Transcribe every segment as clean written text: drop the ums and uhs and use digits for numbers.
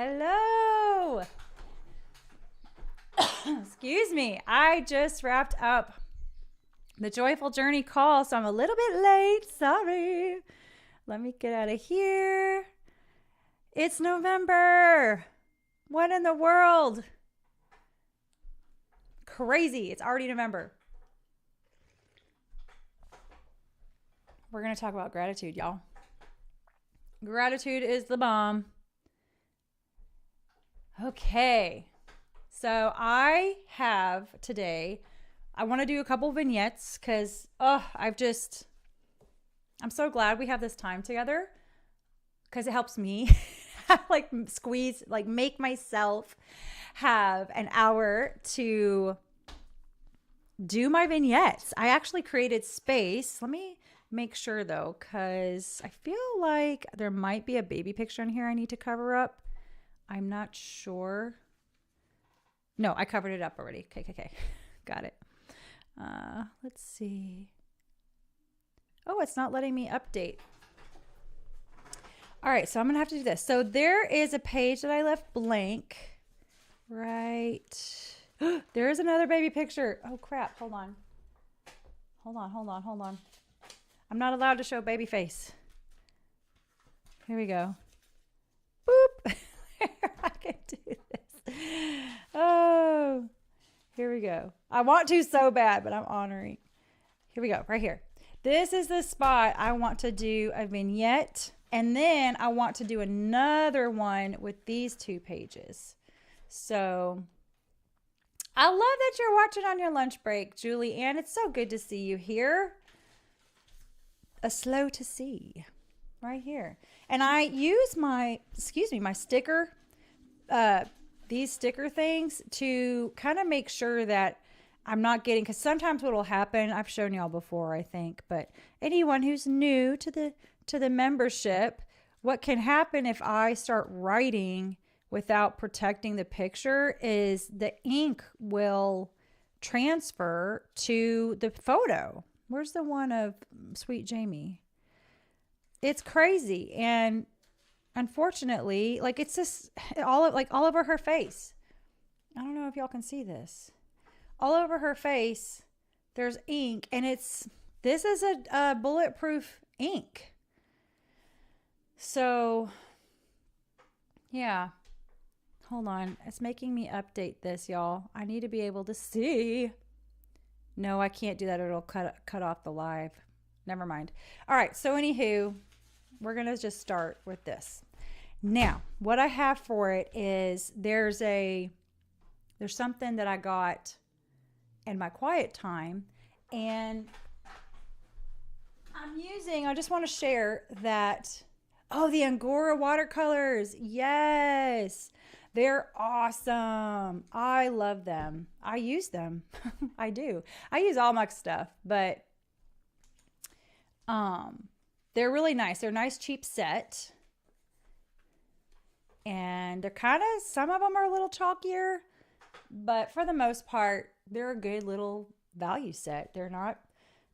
Hello. Excuse me. I just wrapped up the Joyful Journey call, so I'm a little bit late. Sorry. Let me get out of here. It's November. What in the world? Crazy. It's already November. We're going to talk about gratitude, y'all. Gratitude is the bomb. Okay. So I have today, I want to do a couple vignettes because, I'm so glad we have this time together because it helps me make myself have an hour to do my vignettes. I actually created space. Let me make sure though, because I feel like there might be a baby picture in here I need to cover up. I'm not sure. No, I covered it up already. Okay. Got it. Let's see. Oh, it's not letting me update. All right, so I'm going to have to do this. So there is a page that I left blank. Right. There is another baby picture. Oh, crap. Hold on. I'm not allowed to show baby face. Here we go. Boop. I can do this. Oh, here we go. I want to so bad, but I'm honoring. Here we go, right here. This is the spot I want to do a vignette, and then I want to do another one with these two pages. So I love that you're watching on your lunch break, Julie Ann. It's so good to see you here. A slow to see right here. And I use my sticker, these sticker things to kind of make sure that I'm not getting, because sometimes what will happen, I've shown y'all before, I think, but anyone who's new to the membership, what can happen if I start writing without protecting the picture is the ink will transfer to the photo. Where's the one of Sweet Jamie? It's crazy. And unfortunately, like it's just all over her face. I don't know if y'all can see this. All over her face, there's ink, and this is a bulletproof ink. So, yeah. Hold on. It's making me update this, y'all. I need to be able to see. No, I can't do that. It'll cut off the live. Never mind. All right. So anywho, we're going to just start with this. Now, what I have for it is there's something that I got in my quiet time, and I just want to share that. Oh, the Angora watercolors. Yes. They're awesome. I love them. I use them. I do. I use all my stuff, but they're really nice. They're a nice cheap set. And they're some of them are a little chalkier, but for the most part, they're a good little value set. They're not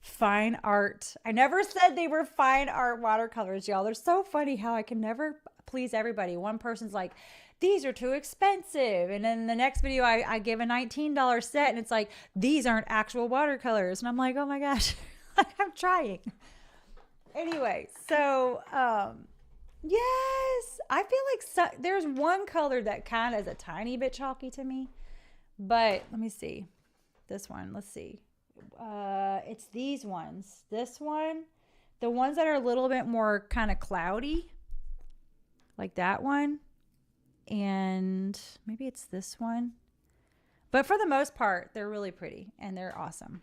fine art. I never said they were fine art watercolors, y'all. They're so funny how I can never please everybody. One person's like, these are too expensive. And then the next video, I give a $19 set, and it's like, these aren't actual watercolors. And I'm like, oh my gosh, I'm trying. Anyway, so, yes, I feel like there's one color that kind of is a tiny bit chalky to me, but let me see this one. Let's see. It's these ones. This one, the ones that are a little bit more kind of cloudy, like that one, and maybe it's this one. But for the most part, they're really pretty and they're awesome.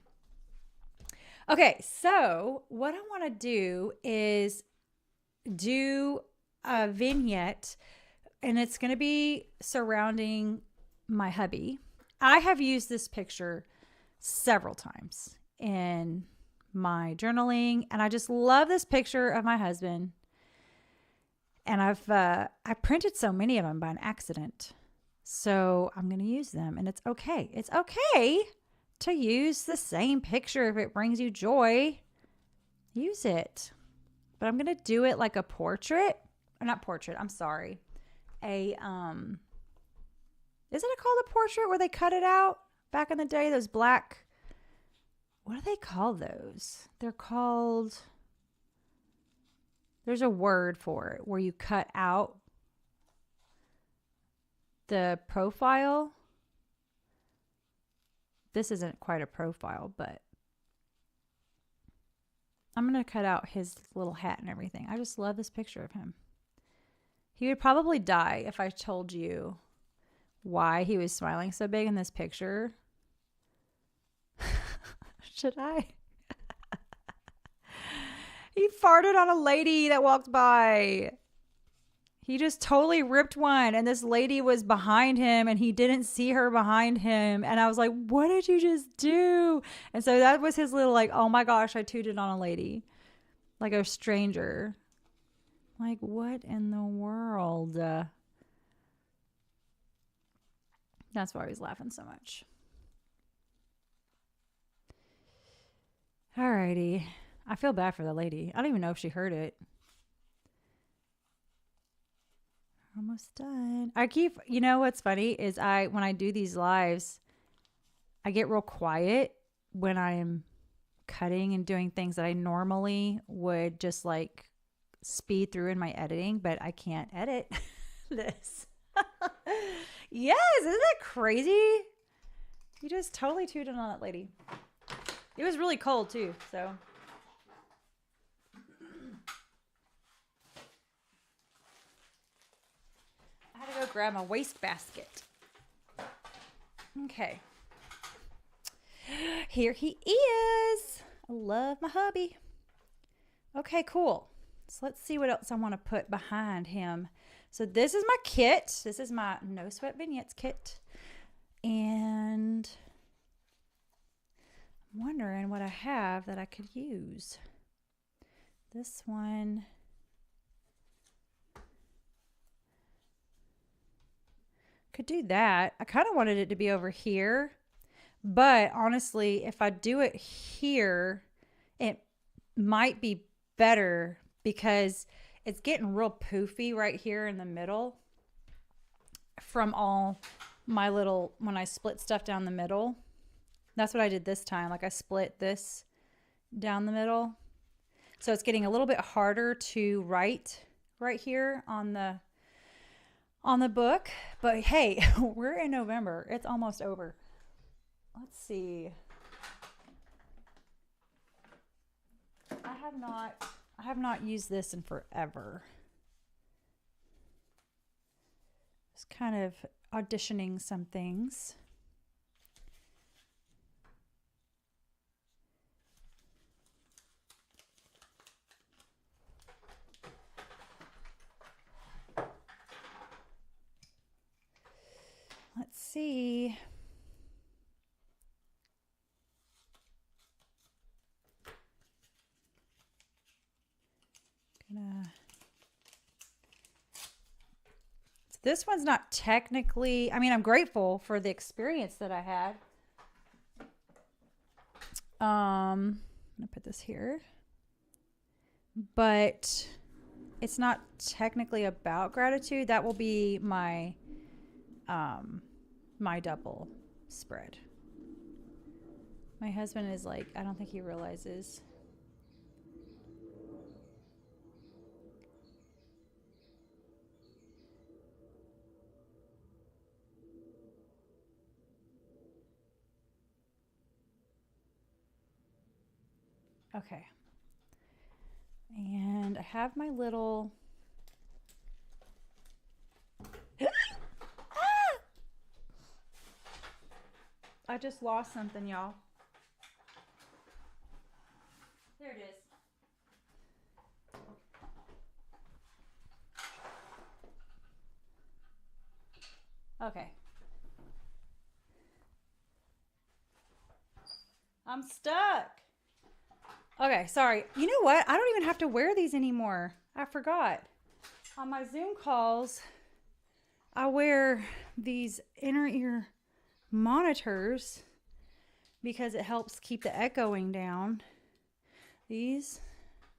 Okay, so what I want to do is do a vignette, and it's going to be surrounding my hubby. I have used this picture several times in my journaling, and I just love this picture of my husband. And I printed so many of them by an accident, so I'm going to use them, and it's okay. It's okay to use the same picture if it brings you joy. Use it. But I'm going to do it like a portrait. Or not portrait, I'm sorry. a, isn't it called a portrait where they cut it out back in the day? Those black, what do they call those? They're called, there's a word for it where you cut out the profile. This isn't quite a profile, but I'm going to cut out his little hat and everything. I just love this picture of him. He would probably die if I told you why he was smiling so big in this picture. Should I? He farted on a lady that walked by. He just totally ripped one, and this lady was behind him, and he didn't see her behind him. And I was like, what did you just do? And so that was his little, like, oh my gosh, I tooted on a lady. Like a stranger. Like, what in the world? That's why I was laughing so much. Alrighty. I feel bad for the lady. I don't even know if she heard it. Almost done. You know what's funny is when I do these lives, I get real quiet when I'm cutting and doing things that I normally would just like speed through in my editing, but I can't edit this. Yes, isn't that crazy? You just totally tooted on that lady. It was really cold too, so. I had to go grab my wastebasket. Okay. Here he is. I love my hubby. Okay, cool. So let's see what else I want to put behind him. So this is my kit. This is my No Sweat Vignettes kit. And I'm wondering what I have that I could use. This one. Could do that. I kind of wanted it to be over here. But honestly, if I do it here, it might be better because it's getting real poofy right here in the middle from all my little, when I split stuff down the middle. That's what I did this time. Like I split this down the middle. So it's getting a little bit harder to write right here on the book. But hey, we're in November. It's almost over. Let's see. I have not used this in forever. Just kind of auditioning some things. Let's see. So this one's not technically, I mean, I'm grateful for the experience that I had. I'm gonna put this here, but it's not technically about gratitude. That will be my my double spread. My husband is like, I don't think he realizes. Okay. And I have my little I just lost something, y'all. There it is. Okay. I'm stuck. Okay, sorry. You know what? I don't even have to wear these anymore. I forgot. On my Zoom calls, I wear these inner ear monitors because it helps keep the echoing down. These,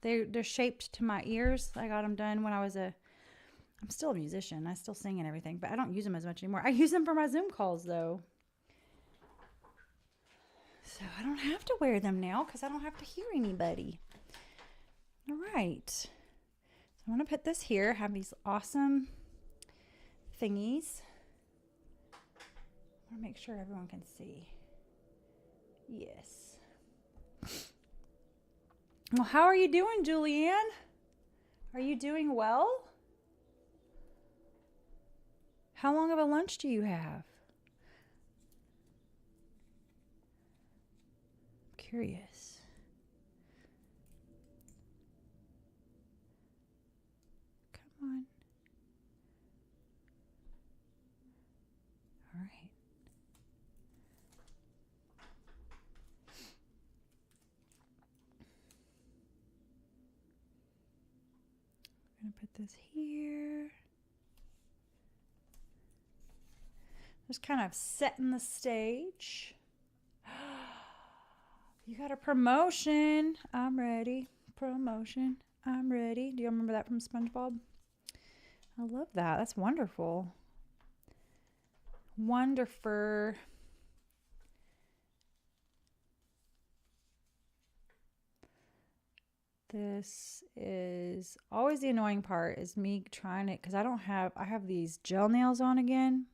they're shaped to my ears. I got them done when I was a I'm still a musician. I still sing and everything, but I don't use them as much anymore. I use them for my Zoom calls, though. So I don't have to wear them now because I don't have to hear anybody. All right. So I'm going to put this here. Have these awesome thingies. I want to make sure everyone can see. Yes. Well, how are you doing, Julianne? Are you doing well? How long of a lunch do you have? Curious. Come on. All right. I'm going to put this here. Just kind of setting the stage. You got a promotion. I'm ready. Promotion. I'm ready. Do you remember that from SpongeBob? I love that. That's wonderful. Wonderful. This is always the annoying part is me trying it because I have these gel nails on again.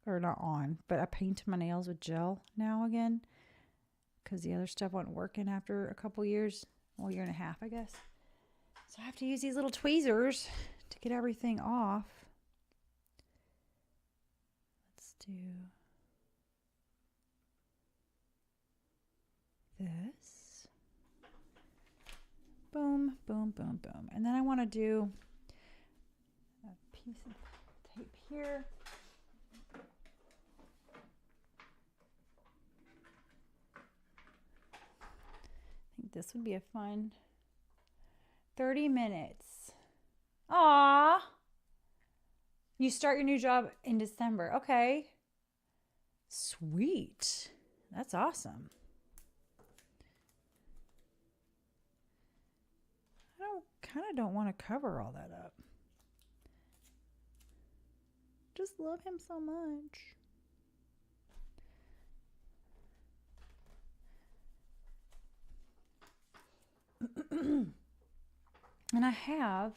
Or not on, but I painted my nails with gel now again because the other stuff wasn't working after a couple years. Well, year and a half, I guess. So I have to use these little tweezers to get everything off. Let's do this. Boom, boom, boom, boom. And then I want to do a piece of tape here. This would be a fun 30 minutes. Aw. You start your new job in December. Okay. Sweet. That's awesome. I kind of don't want to cover all that up. Just love him so much. And I have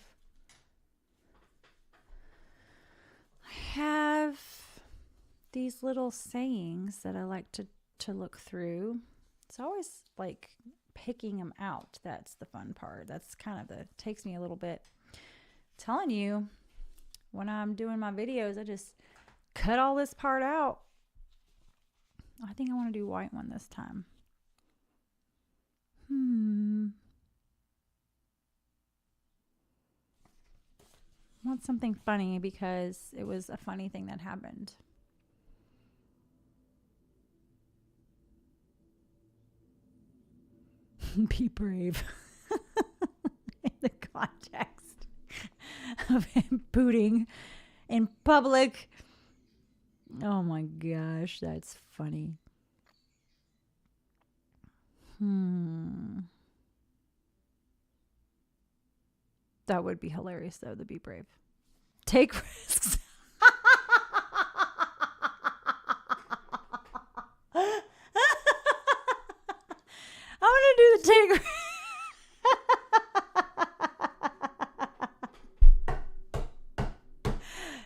these little sayings that I like to look through. It's always like picking them out. That's the fun part. That's kind of takes me a little bit. I'm telling you, when I'm doing my videos, I just cut all this part out. I think I want to do white one this time. I want something funny because it was a funny thing that happened. Be brave. In the context of him booting in public. Oh my gosh, that's funny. That would be hilarious, though, to be brave. Take risks. I'm going to do the take risks.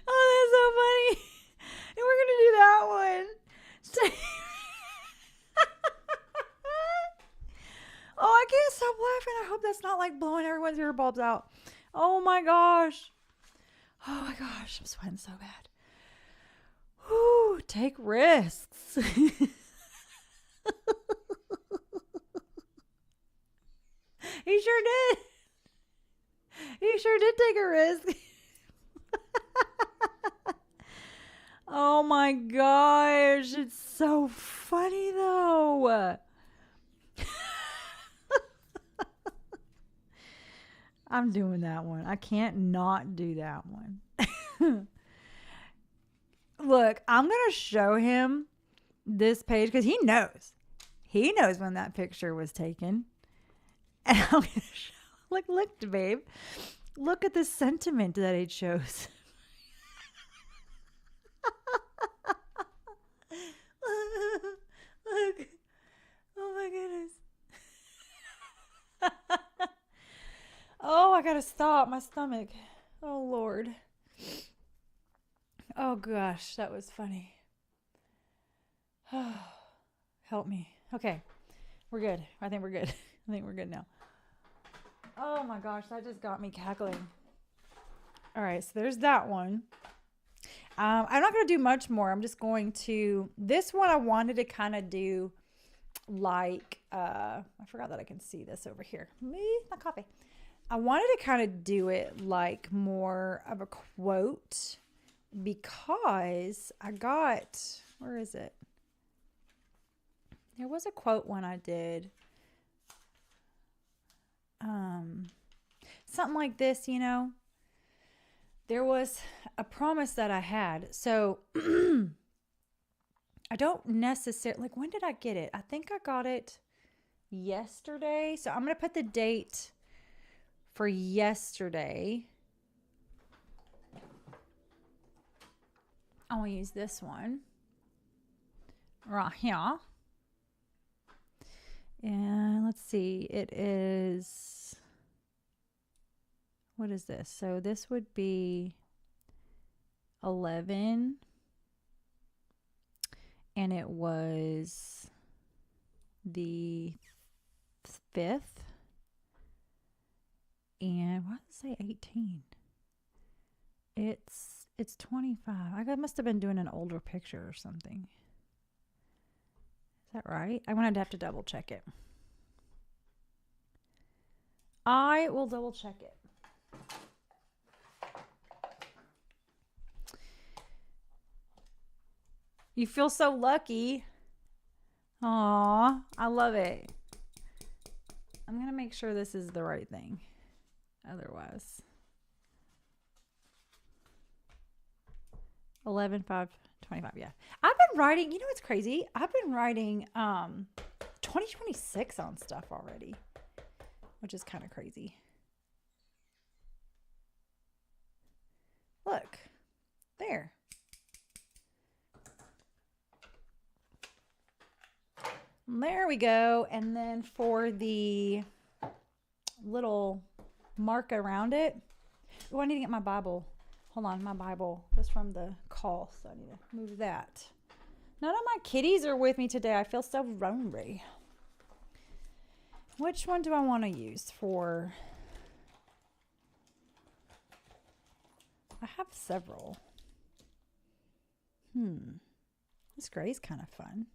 Oh, that's so funny. And we're going to do that one. Oh, I can't stop laughing. I hope that's not like blowing everyone's ear bulbs out. Oh my gosh. Oh my gosh. I'm sweating so bad. Whew, take risks. He sure did. He sure did take a risk. Oh my gosh. It's so funny though. I'm doing that one. I can't not do that one. Look, I'm going to show him this page because he knows. He knows when that picture was taken. And I'm going to show, look, babe. Look at the sentiment that it shows Look. Oh my goodness. Oh, I gotta stop. My stomach. Oh Lord. Oh gosh, that was funny. Help me. Okay. We're good. I think we're good. I think we're good now. Oh my gosh, that just got me cackling. All right, so there's that one. I'm not going to do much more. I'm just going to, this one I wanted to kind of do like, I forgot that I can see this over here. My coffee. I wanted to kind of do it like more of a quote because I got, where is it? There was a quote one I did. Something like this, you know. There was a promise that I had. So I don't necessarily, like, when did I get it? I think I got it yesterday. So I'm going to put the date for yesterday. I will use this one right here. And let's see, it is, what is this? So this would be 11, and it was the 5th, and why does it say 18? It's 25. I must have been doing an older picture or something. Is that right? I'm going to have to double check it. I will double check it. You feel so lucky. Aw, I love it. I'm going to make sure this is the right thing. Otherwise. 11/5/25, yeah. I've been writing, you know what's crazy? I've been writing 2026 on stuff already, which is kind of crazy. Look, there. There we go. And then for the little mark around it, oh, I need to get my Bible. Hold on, my Bible was from the call, so I need to move that. None of my kitties are with me today. I feel so lonely. Which one do I want to use for? I have several. This gray's kind of fun.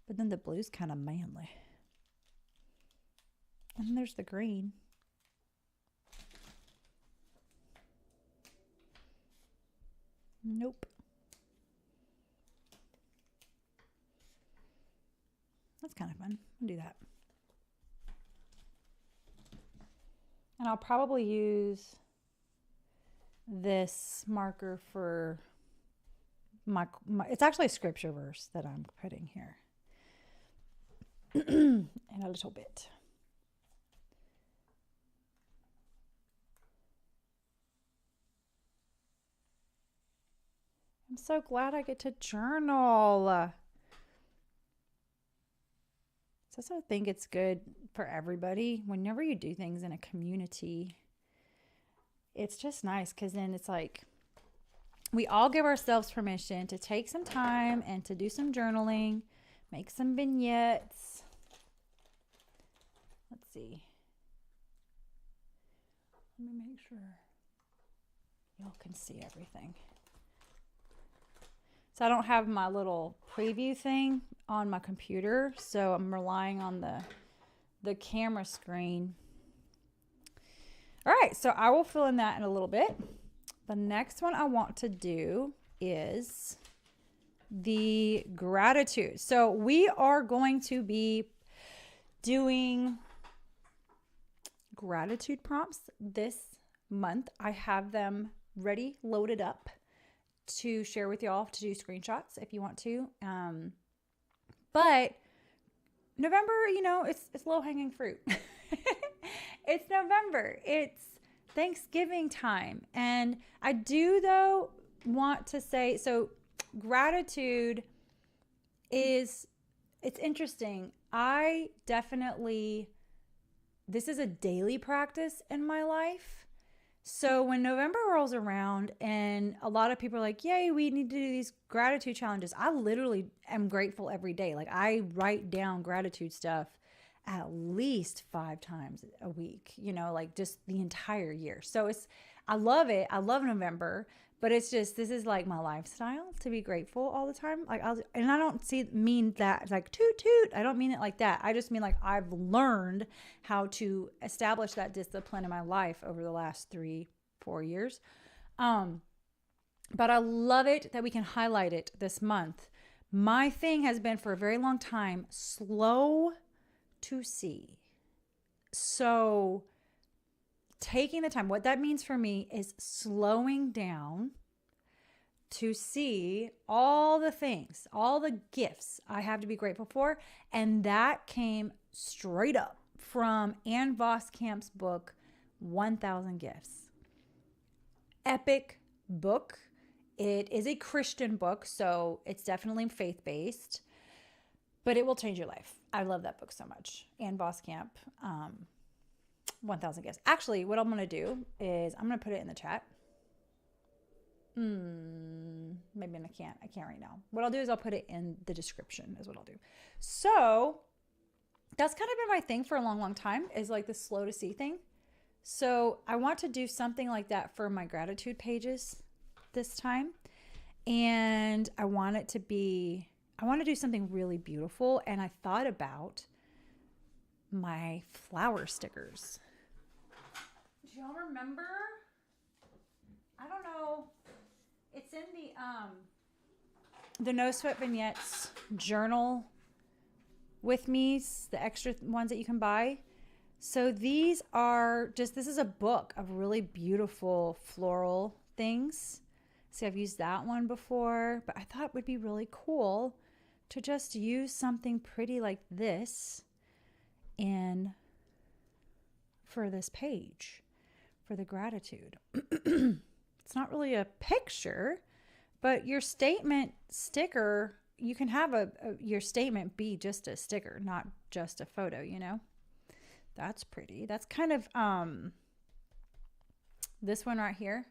But then the blue's kind of manly. And then there's the green. Nope. That's kind of fun. I'll do that. And I'll probably use this marker for my it's actually a scripture verse that I'm putting here. And a little bit. I'm so glad I get to journal. So I think it's good for everybody. Whenever you do things in a community, it's just nice because then it's like we all give ourselves permission to take some time and to do some journaling, make some vignettes. Let's see. Let me make sure y'all can see everything. So I don't have my little preview thing on my computer, so I'm relying on the camera screen. All right, so I will fill in that in a little bit. The next one I want to do is the gratitude. So we are going to be doing gratitude prompts this month. I have them ready, loaded up to share with y'all, to do screenshots if you want to. But November, you know, it's low-hanging fruit. It's November. It's Thanksgiving time. And I do, though, want to say, so gratitude is it's interesting. I definitely, this is a daily practice in my life. So when November rolls around and a lot of people are like, yay, we need to do these gratitude challenges, I literally am grateful every day. Like I write down gratitude stuff at least 5 times a week, you know, like just the entire year. So I love it. I love November, but it's just, this is like my lifestyle to be grateful all the time. Like and I don't mean that like toot toot. I don't mean it like that. I just mean like I've learned how to establish that discipline in my life over the last 3-4 years. But I love it that we can highlight it this month. My thing has been for a very long time, slow to see. So taking the time, what that means for me is slowing down to see all the things, all the gifts I have to be grateful for. And that came straight up from Ann Voskamp's book, 1,000 Gifts. Epic book. It is a Christian book, so it's definitely faith-based, but it will change your life. I love that book so much. Ann Voskamp, 1,000 Gifts. Actually, what I'm going to do is I'm going to put it in the chat. Maybe I can't. I can't right now. What I'll do is I'll put it in the description is what I'll do. So that's kind of been my thing for a long, long time is like the slow to see thing. So I want to do something like that for my gratitude pages this time. And I want it to be, I want to do something really beautiful. And I thought about my flower stickers. Do y'all remember? I don't know. It's in the No Sweat Vignettes journal with me's, the extra ones that you can buy. So these are just, this is a book of really beautiful floral things. See, I've used that one before, but I thought it would be really cool to just use something pretty like this for this page, for the gratitude. It's not really a picture, but your statement sticker, you can have your statement be just a sticker, not just a photo, you know? That's pretty. That's kind of, this one right here.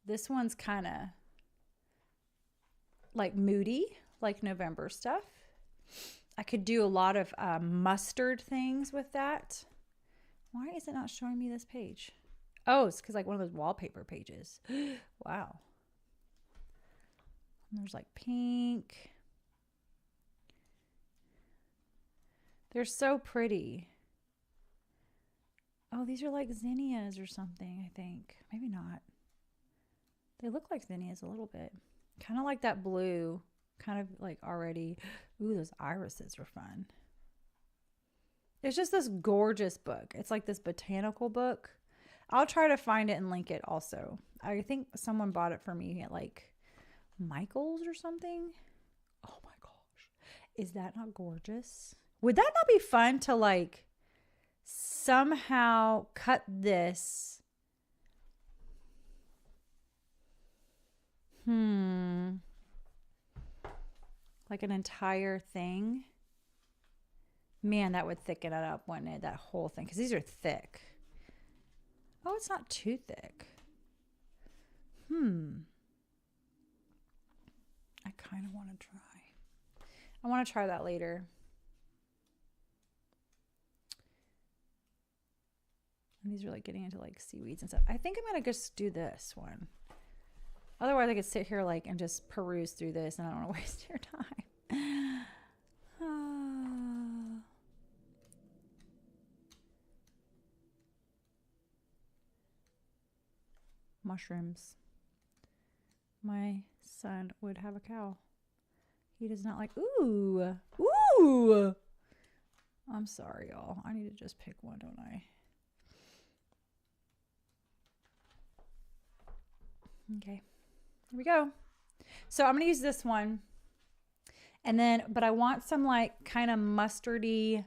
This one's kind of like moody, like November stuff. I could do a lot of mustard things with that. Why is it not showing me this page? Oh, it's because like one of those wallpaper pages. Wow. And there's like pink. They're so pretty. Oh, these are like zinnias or something, I think. Maybe not. They look like zinnias a little bit. Kind of like that blue. Kind of like already. Ooh, those irises are fun. It's just this gorgeous book. It's like this botanical book. I'll try to find it and link it also. I think someone bought it for me at like Michael's or something. Oh my gosh. Is that not gorgeous? Would that not be fun to like somehow cut this? Like an entire thing. Man, that would thicken it up, wouldn't it? That whole thing. Because these are thick. Oh, it's not too thick. I kind of want to try. I want to try that later. And these are like getting into like seaweeds and stuff. I think I'm going to just do this one. Otherwise, I could sit here like and just peruse through this and I don't want to waste your time. Mushrooms. My son would have a cow. He does not like, ooh. I'm sorry, y'all. I need to just pick one, don't I? Okay. Here we go. So I'm going to use this one. And then, but I want some like kind of mustardy.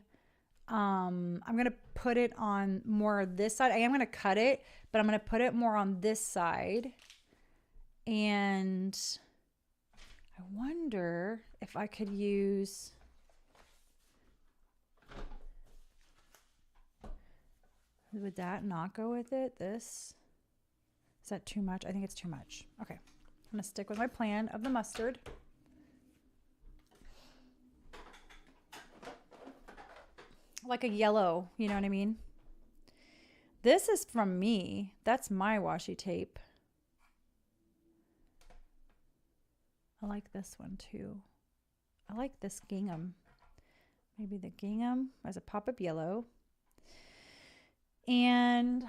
I'm going to put it on more this side. I am going to cut it, but I'm going to put it more on this side. And I wonder if I could use, Would that not go with it? This, is that too much? I think it's too much. Okay, I'm gonna stick with my plan of the mustard. Like a yellow, you know what I mean? This is from me. That's my washi tape. I like this one too. I like this gingham. Maybe the gingham as a pop-up yellow. And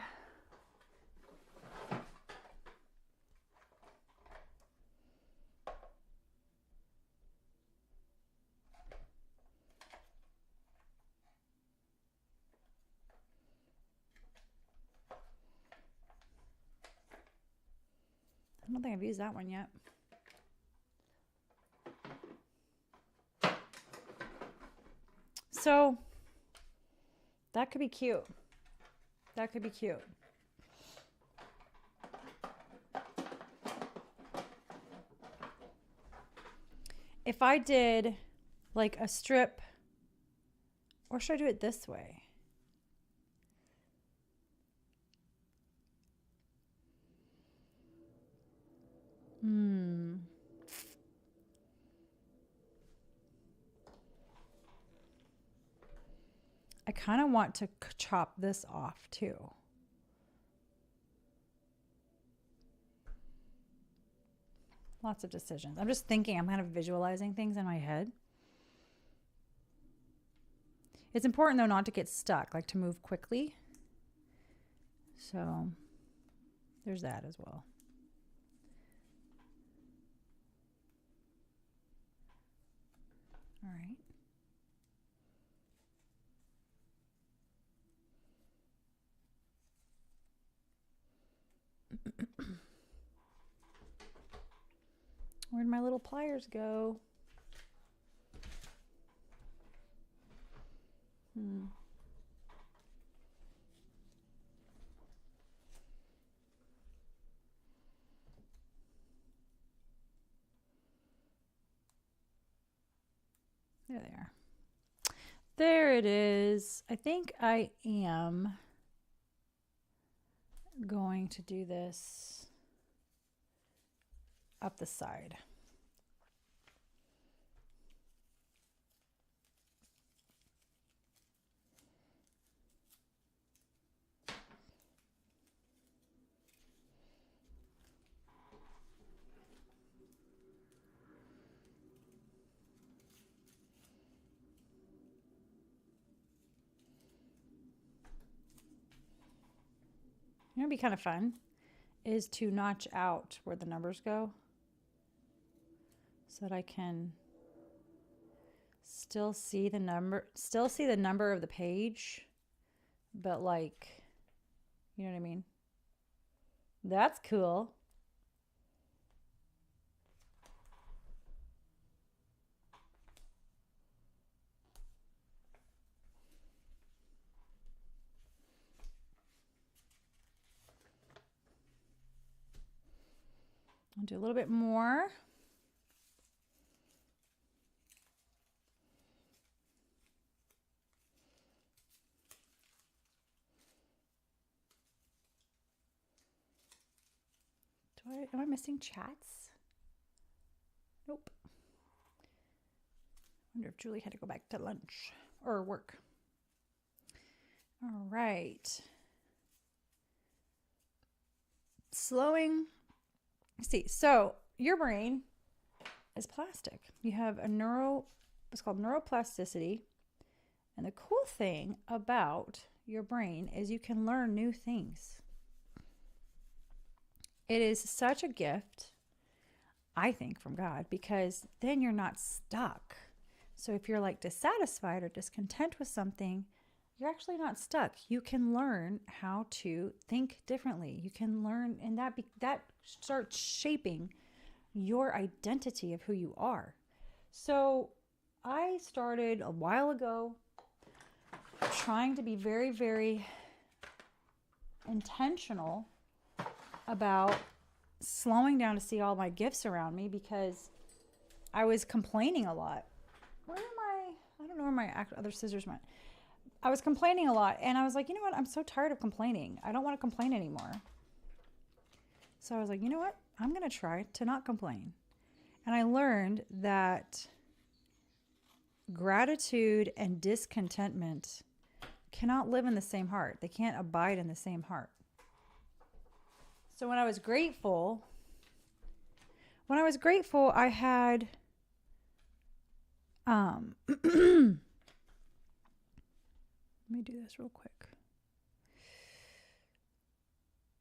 I don't think I've used that one yet. So that could be cute. That could be cute. If I did like a strip, or should I do it this way? I kind of want to chop this off too. Lots of decisions. I'm just thinking, I'm kind of visualizing things in my head. It's important though not to get stuck, like to move quickly. So there's that as well. All right. Where'd my little pliers go? There they are. There it is. I think I am going to do this up the side. You know, it'd be kind of fun is to notch out where the numbers go so that I can still see the number of the page, but like, you know what I mean? That's cool. I'll do a little bit more. Am I missing chats? Nope. I wonder if Julie had to go back to lunch or work. All right. Slowing. See, so your brain is plastic. You have it's called neuroplasticity. And the cool thing about your brain is you can learn new things. It is such a gift, I think, from God, because then you're not stuck. So if you're like dissatisfied or discontent with something, you're actually not stuck. You can learn how to think differently. You can learn, and that starts shaping your identity of who you are. So I started a while ago trying to be very, very intentional about slowing down to see all my gifts around me because I was complaining a lot. Where am I? I don't know where my other scissors went. I was complaining a lot, and I was like, you know what? I'm so tired of complaining. I don't want to complain anymore. So I was like, you know what? I'm going to try to not complain. And I learned that gratitude and discontentment cannot live in the same heart. They can't abide in the same heart. So when I was grateful, I had let me do this real quick.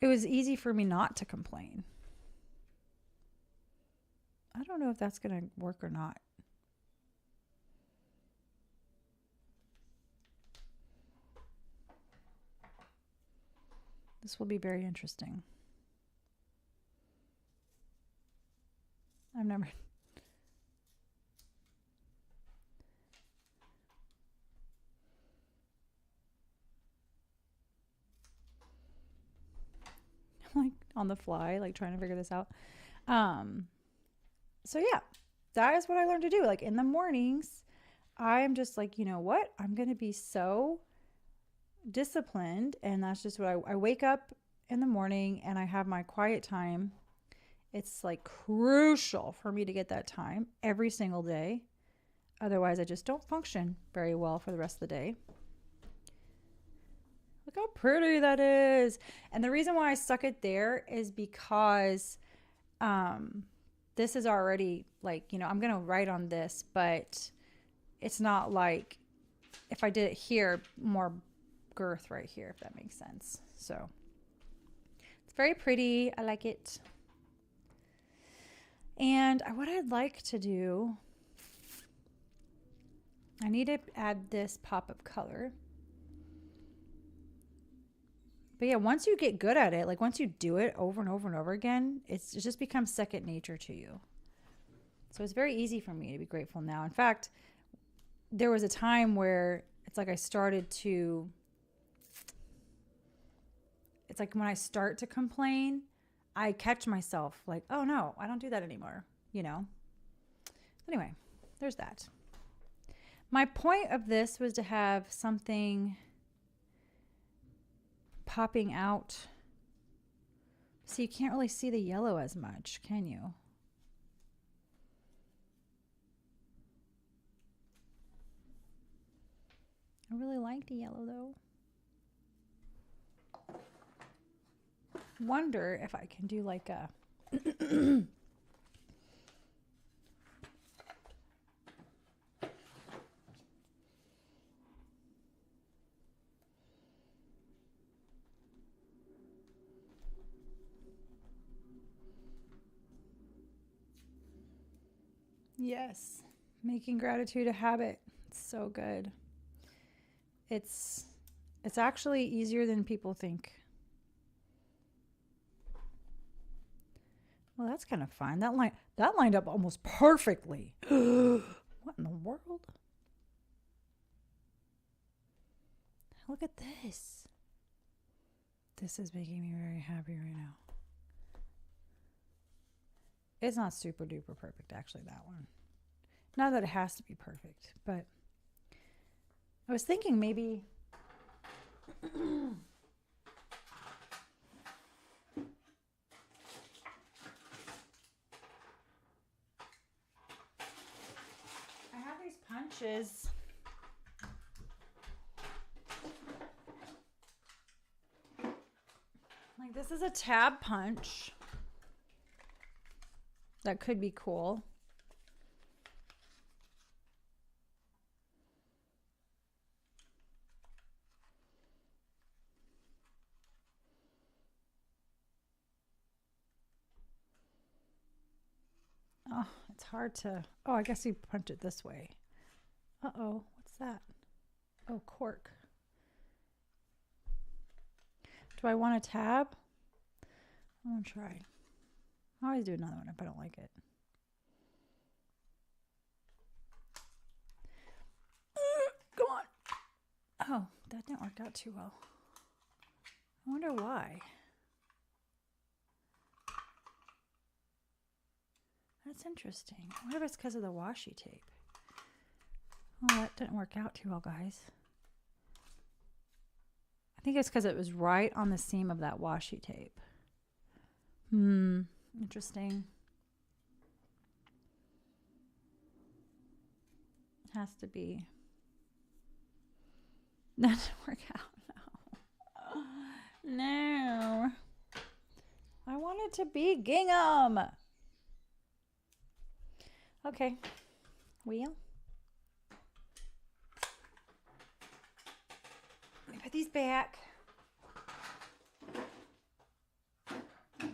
It was easy for me not to complain. I don't know if that's going to work or not. This will be very interesting. I've never... I'm like on the fly, like trying to figure this out. So yeah, that is what I learned to do. Like in the mornings, I'm just like, you know what? I'm going to be so disciplined. And that's just what I wake up in the morning and I have my quiet time. It's like crucial for me to get that time every single day. Otherwise, I just don't function very well for the rest of the day. Look how pretty that is. And the reason why I stuck it there is because this is already like, you know, I'm going to write on this, but it's not like if I did it here, more girth right here, if that makes sense. So it's very pretty. I like it. And what I'd like to do, I need to add this pop of color. But yeah, once you get good at it, like once you do it over and over and over again, it just becomes second nature to you. So it's very easy for me to be grateful now. In fact, there was a time where it's like I started to, it's like when I start to complain, I catch myself like, oh no, I don't do that anymore, you know? Anyway, there's that. My point of this was to have something popping out. So you can't really see the yellow as much, can you? I really like the yellow though. Wonder if I can do like a yes, making gratitude a habit. It's so good. It's actually easier than people think. Well, that's kind of fun. That lined up almost perfectly. What in the world? Look at this. This is making me very happy right now. It's not super duper perfect, actually, that one. Not that it has to be perfect, but I was thinking maybe I have these punches. Like this is a tab punch. That could be cool. Oh, it's hard to... Oh, I guess you punch it this way. Uh-oh, what's that? Oh, cork. Do I want a tab? I'm gonna try. I'll always do another one if I don't like it. Come on. Oh, that didn't work out too well. I wonder why. That's interesting. I wonder if it's because of the washi tape. Oh, that didn't work out too well, guys. think it's because it was right on the seam of that washi tape. Interesting. Has to be. That didn't work out. No. No. I want it to be gingham. Okay. Well. Let me put these back.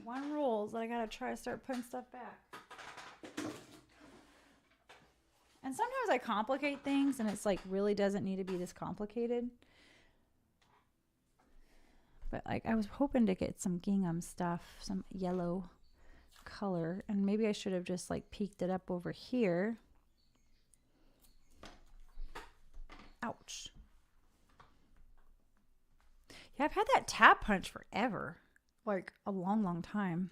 One rule is that I gotta try to start putting stuff back. And sometimes I complicate things and it's like really doesn't need to be this complicated. But like I was hoping to get some gingham stuff, some yellow color, and maybe I should have just like peeked it up over here. Ouch. Yeah, I've had that tap punch forever. Like a long time.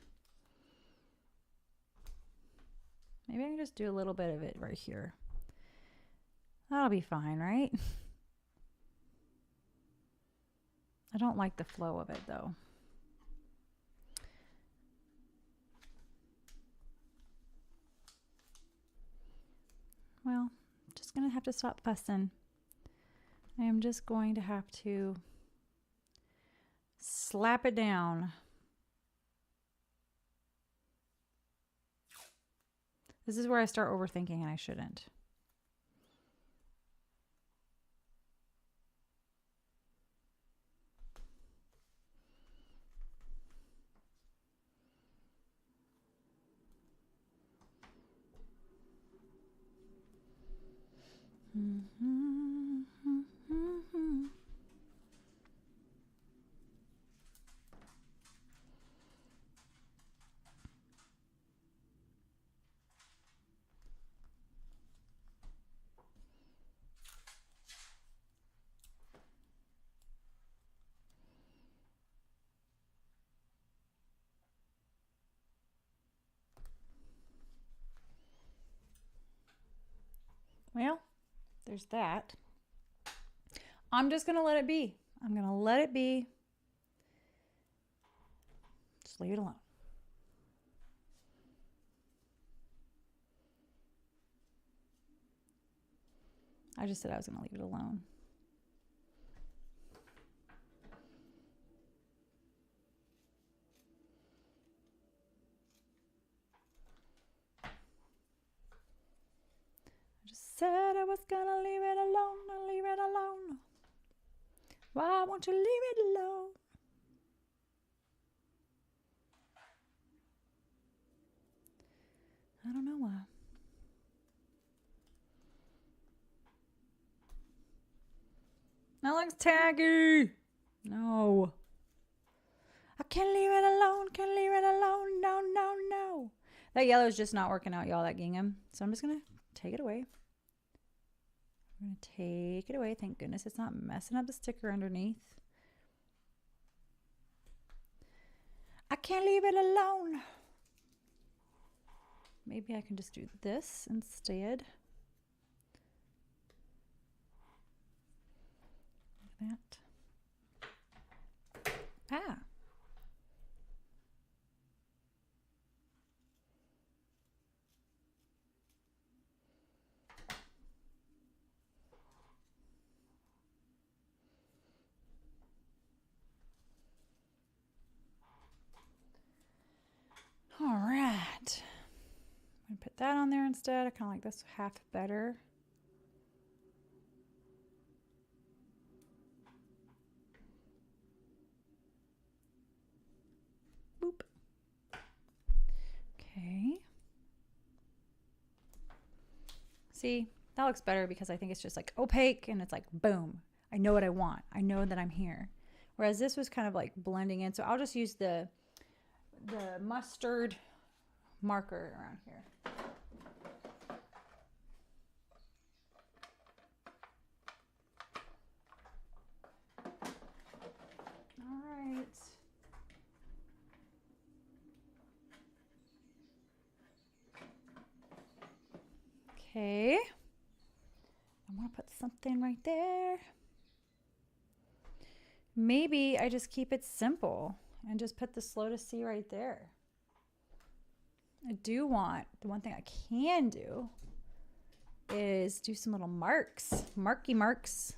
Maybe I can just do a little bit of it right here. That'll be fine, right? I don't like the flow of it though. Well, I'm just gonna have to stop fussing. I am just going to have to slap it down. This is where I start overthinking and I shouldn't. Well, there's that. I'm just going to let it be. I'm going to let it be. Just leave it alone. I just said I was going to leave it alone. Said I was gonna leave it alone, I'll leave it alone. Why won't you leave it alone? I don't know why. That looks tacky. No. I can't leave it alone, can't leave it alone, no, no, no. That yellow is just not working out, y'all, that gingham. So I'm just gonna take it away. I'm going to take it away. Thank goodness it's not messing up the sticker underneath. I can't leave it alone. Maybe I can just do this instead. Like that. Ah. All right. I'm going to put that on there instead. I kind of like this half better. Boop. Okay. See, that looks better because I think it's just like opaque and it's like, boom. I know what I want. I know that I'm here. Whereas this was kind of like blending in. So I'll just use the mustard marker around here. All right. Okay. I want to put something right there. maybe I just keep it simple and just put the slow to C right there. I do want, the one thing I can do is do some little marks, marky marks.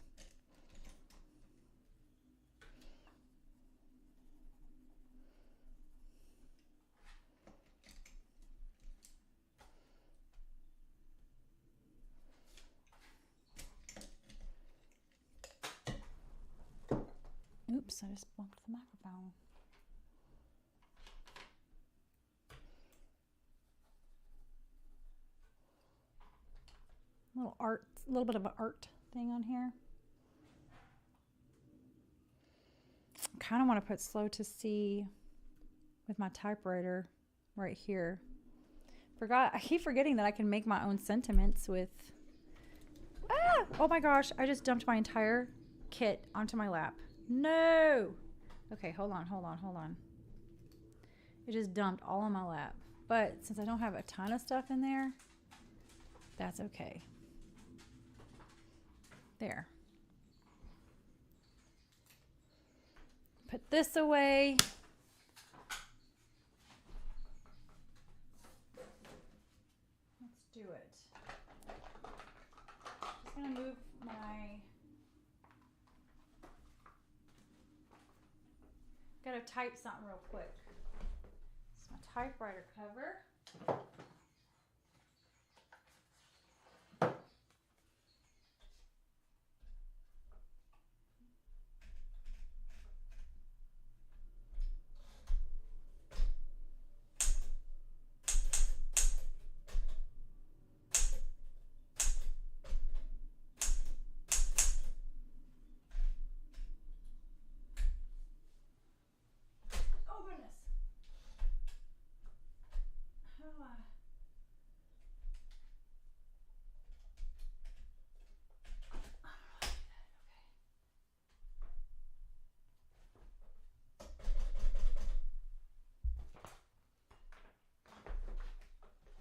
Oops, I just bumped the microphone. Little art, a little bit of an art thing on here. I kind of want to put slow to C with my typewriter right here. I keep forgetting that I can make my own sentiments with, oh my gosh, I just dumped my entire kit onto my lap. No. Okay, hold on. It just dumped all on my lap. But since I don't have a ton of stuff in there, that's okay. There. Put this away. Let's do it. Just gonna move my gotta type something real quick. It's my typewriter cover.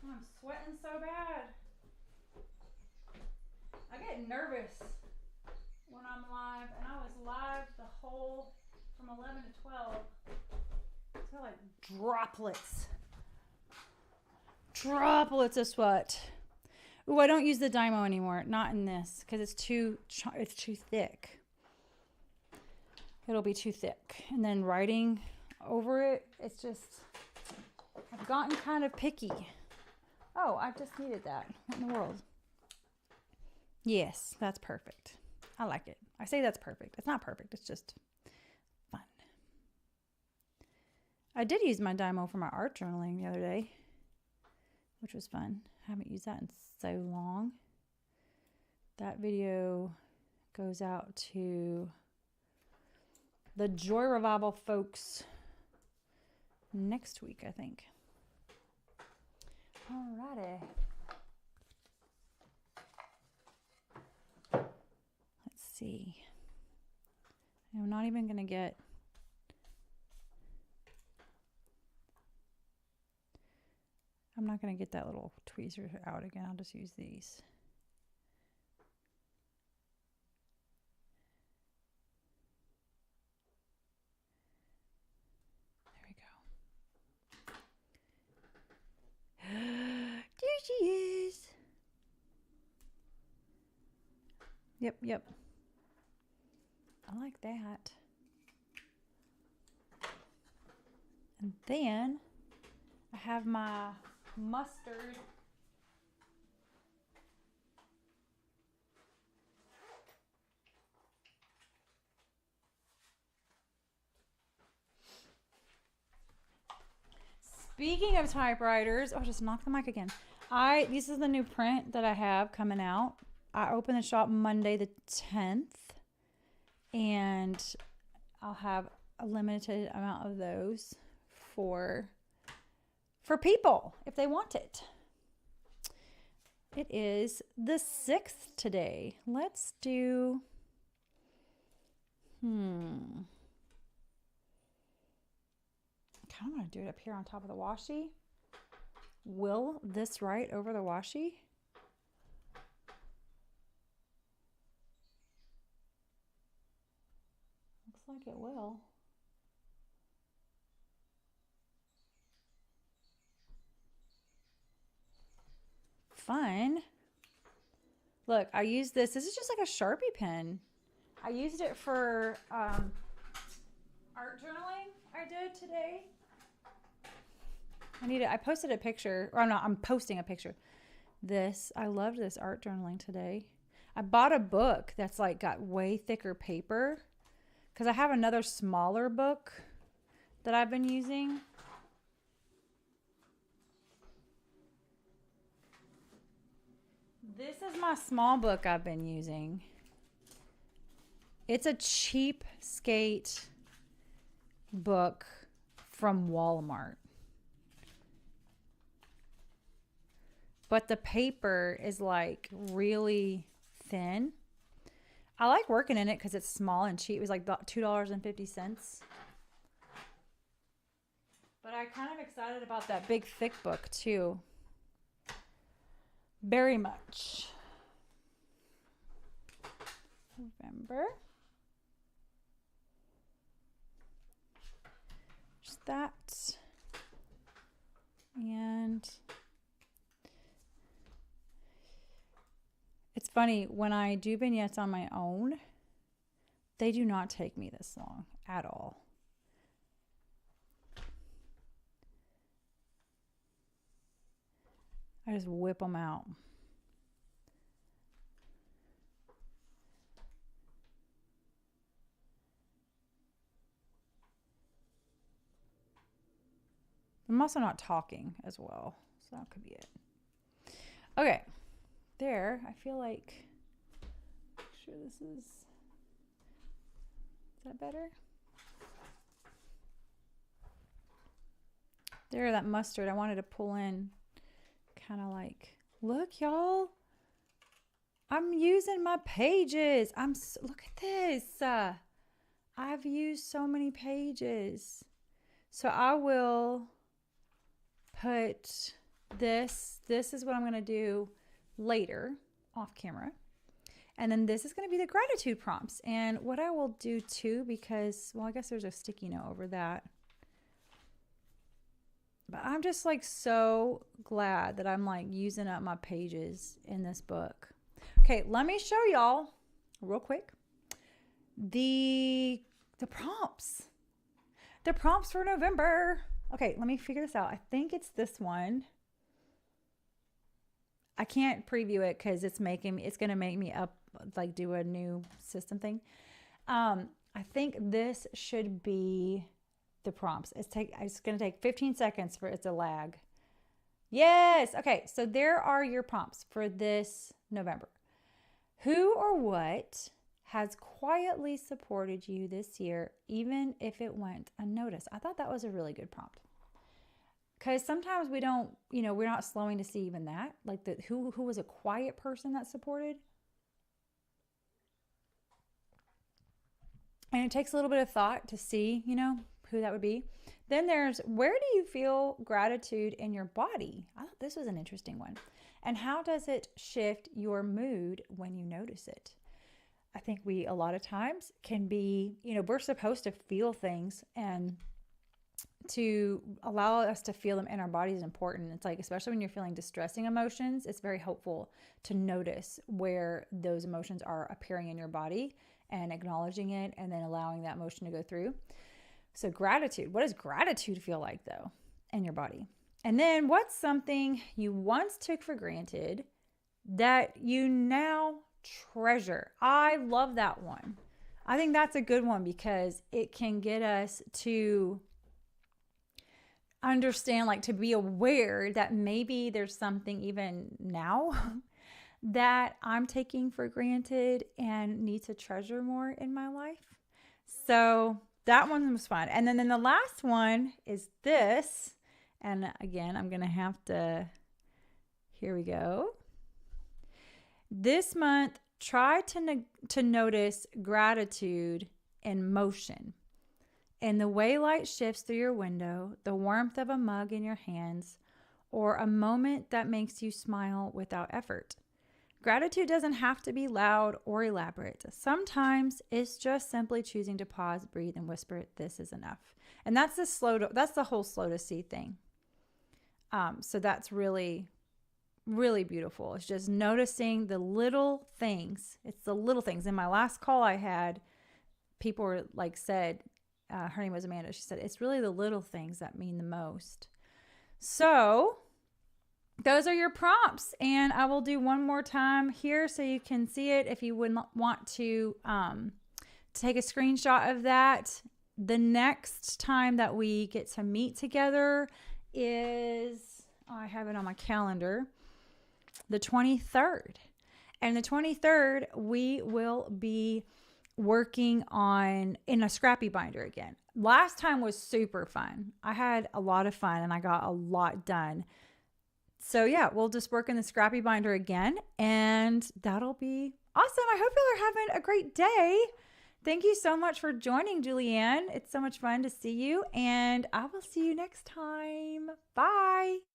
I'm sweating so bad. I get nervous when I'm live, and I was live the whole from 11 to 12. It's got like droplets of sweat. Ooh, I don't use the Dymo anymore. Not in this because it's too thick. It'll be too thick, and then writing over it, it's just, I've gotten kind of picky. Oh, I just needed that. What in the world? Yes, that's perfect. I like it. I say that's perfect. It's not perfect. It's just fun. I did use my Dymo for my art journaling the other day, which was fun. I haven't used that in so long. That video goes out to the Joy Revival folks next week, I think. Alrighty. Let's see. I'm not even going to get... I'm not going to get that little tweezer out again. I'll just use these. There she is. Yep. I like that. And then I have my mustard. Speaking of typewriters, oh, just knock the mic again. This is the new print that I have coming out. I open the shop Monday the 10th, and I'll have a limited amount of those for people if they want it. It is the 6th today. Let's do I kind of want to do it up here on top of the washi. Will this write over the washi? Looks like it will. Fun. Look, I used this. This is just like a Sharpie pen. I used it for art journaling I did today. I posted a picture, or I'm posting a picture. I loved this art journaling today. I bought a book that's like got way thicker paper because I have another smaller book that I've been using. This is my small book I've been using. It's a cheapskate book from Walmart. But the paper is like really thin. I like working in it because it's small and cheap. It was like $2.50. But I'm kind of excited about that big thick book too. Very much. November. Just that. And it's funny, when I do vignettes on my own, they do not take me this long at all. I just whip them out. I'm also not talking as well, so that could be it. Okay, there. I feel like, make sure this is that better? There, that mustard, I wanted to pull in. Kind of like, look y'all, I'm using my pages. Look at this. I've used so many pages. So I will put this is what I'm going to do later off camera. And then this is going to be the gratitude prompts. And what I will do too, because, well, I guess there's a sticky note over that. But I'm just like so glad that I'm like using up my pages in this book. Okay, let me show y'all real quick the prompts. The prompts for November. Okay, let me figure this out. I think it's this one. I can't preview it because it's going to make me do a new system thing. I think this should be the prompts. It's going to take 15 seconds for it to lag. Yes. Okay. So there are your prompts for this November. Who or what has quietly supported you this year, even if it went unnoticed? I thought that was a really good prompt. Because sometimes we don't, we're not slowing to see even that. Like who was a quiet person that supported. And it takes a little bit of thought to see, who that would be. Then there's, where do you feel gratitude in your body? I thought this was an interesting one. And how does it shift your mood when you notice it? I think we, a lot of times, can be, we're supposed to feel things, and to allow us to feel them in our body is important. It's like, especially when you're feeling distressing emotions, it's very helpful to notice where those emotions are appearing in your body and acknowledging it, and then allowing that emotion to go through. So gratitude, what does gratitude feel like though in your body? And then what's something you once took for granted that you now treasure? I love that one. I think that's a good one because it can get us to understand, like to be aware that maybe there's something even now that I'm taking for granted and need to treasure more in my life. So that one was fun. And then the last one is this. And again, I'm going to have to, here we go. This month, try to notice gratitude in motion. In the way light shifts through your window, the warmth of a mug in your hands, or a moment that makes you smile without effort. Gratitude doesn't have to be loud or elaborate. Sometimes it's just simply choosing to pause, breathe, and whisper, "This is enough." And that's the whole slow to see thing. So that's really, really beautiful. It's just noticing the little things. It's the little things. In my last call I had, people were like said, her name was Amanda. She said, it's really the little things that mean the most. So those are your prompts. And I will do one more time here so you can see it if you would want to take a screenshot of that. The next time that we get to meet together is, I have it on my calendar, the 23rd. And the 23rd, we will be working on in a scrappy binder again. Last time was super fun. I had a lot of fun and I got a lot done. So yeah, we'll just work in the scrappy binder again and that'll be awesome. I hope y'all are having a great day. Thank you so much for joining, Julianne. It's so much fun to see you and I will see you next time. Bye.